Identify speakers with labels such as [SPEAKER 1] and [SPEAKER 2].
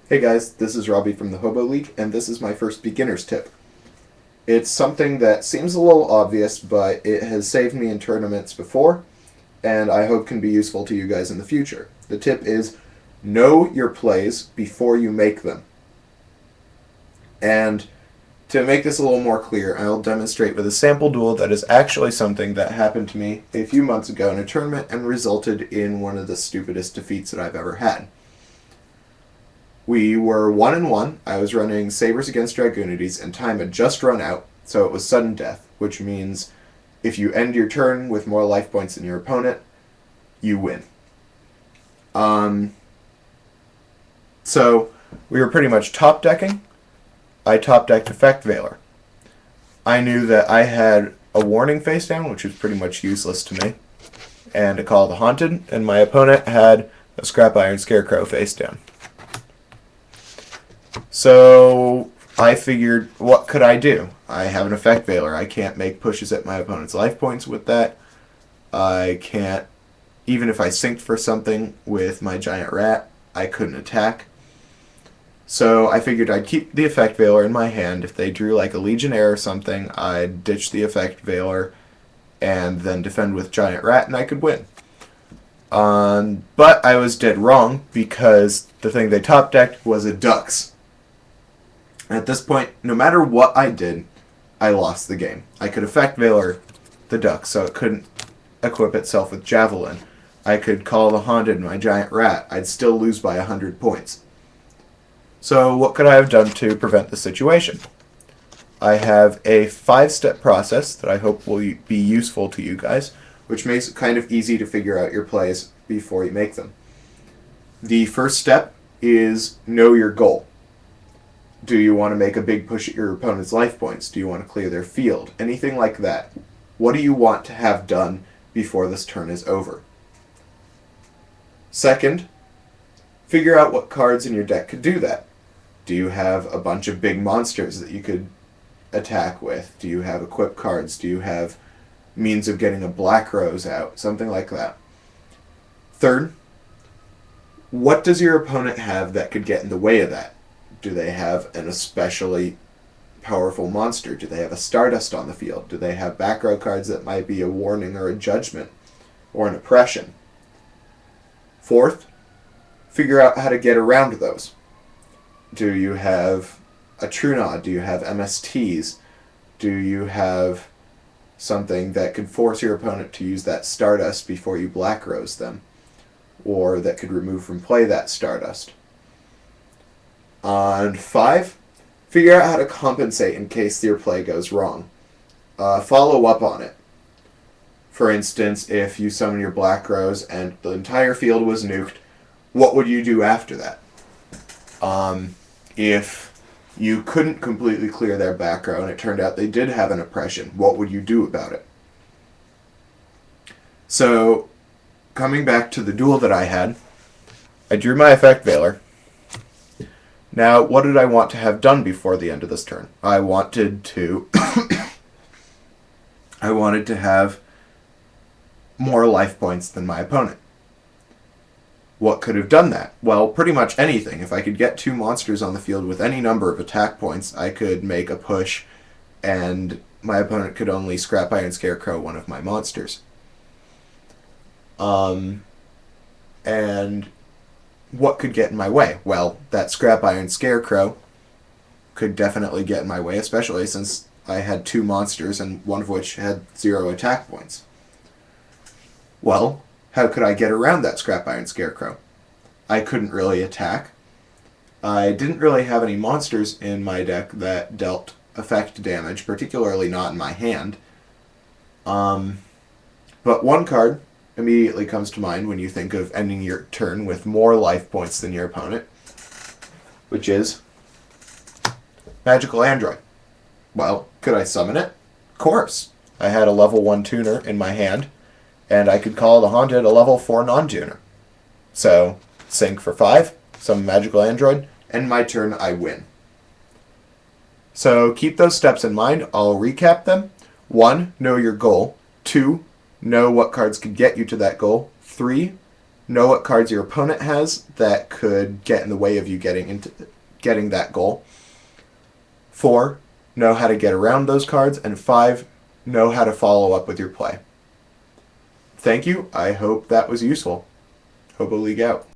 [SPEAKER 1] Hey guys, this is Robbie from the Hobo League, and this is my first beginner's tip. It's something that seems a little obvious, but it has saved me in tournaments before, and I hope can be useful to you guys in the future. The tip is know your plays before you make them. And to make this a little more clear, I'll demonstrate with a sample duel that is actually something that happened to me a few months ago in a tournament and resulted in one of the stupidest defeats that I've ever had. We were 1-1. I was running Sabres against Dragoonides, and time had just run out, so it was sudden death, which means if you end your turn with more life points than your opponent, you win. So we were pretty much top decking. I top decked Effect Veiler. I knew that I had a warning face down, which was pretty much useless to me, and a Call of the Haunted, and my opponent had a Scrap Iron Scarecrow face down. So I figured, what could I do? I have an Effect Veiler. I can't make pushes at my opponent's life points with that. I can't, even if I synced for something with my Giant Rat, I couldn't attack. So I figured I'd keep the Effect Veiler in my hand. If they drew like a Legionnaire or something, I'd ditch the Effect Veiler and then defend with Giant Rat, and I could win. But I was dead wrong, because the thing they top decked was a Dux. At this point, no matter what I did, I lost the game. I could Effect Veiler the Duck, so it couldn't equip itself with Javelin. I could call the Haunted my Giant Rat. I'd still lose by 100 points. So what could I have done to prevent the situation? I have a 5-step process that I hope will be useful to you guys, which makes it kind of easy to figure out your plays before you make them. The first step is know your goal. Do you want to make a big push at your opponent's life points? Do you want to clear their field? Anything like that. What do you want to have done before this turn is over? Second, figure out what cards in your deck could do that. Do you have a bunch of big monsters that you could attack with? Do you have equip cards? Do you have means of getting a Black Rose out? Something like that. Third, what does your opponent have that could get in the way of that? Do they have an especially powerful monster? Do they have a Stardust on the field? Do they have back row cards that might be a warning or a judgment or an oppression? Fourth, figure out how to get around those. Do you have a Trunod? Do you have MSTs? Do you have something that could force your opponent to use that Stardust before you Black Rose them? Or that could remove from play that Stardust? And 5, figure out how to compensate in case your play goes wrong. Follow up on it. For instance, if you summon your Black Rose and the entire field was nuked, what would you do after that? If you couldn't completely clear their back row and it turned out they did have an oppression, what would you do about it? So, coming back to the duel that I had, I drew my Effect Veiler. Now, what did I want to have done before the end of this turn? I wanted to have more life points than my opponent. What could have done that? Well, pretty much anything. If I could get 2 monsters on the field with any number of attack points, I could make a push, and my opponent could only Scrap Iron Scarecrow one of my monsters. And what could get in my way? Well, that Scrap Iron Scarecrow could definitely get in my way, especially since I had 2 monsters and one of which had 0 attack points. Well, how could I get around that Scrap Iron Scarecrow? I couldn't really attack. I didn't really have any monsters in my deck that dealt effect damage, particularly not in my hand. But one card immediately comes to mind when you think of ending your turn with more life points than your opponent, which is Magical Android. Well, could I summon it? Of course. I had a level 1 tuner in my hand, and I could call the Haunted a level 4 non-tuner. So, sync for 5, summon Magical Android, end my turn, I win. So keep those steps in mind. I'll recap them. 1, know your goal. 2, know what cards could get you to that goal. 3, Know what cards your opponent has that could get in the way of you getting that goal. 4, know how to get around those cards. And 5, know how to follow up with your play. Thank you. I hope that was useful. Hobo League out.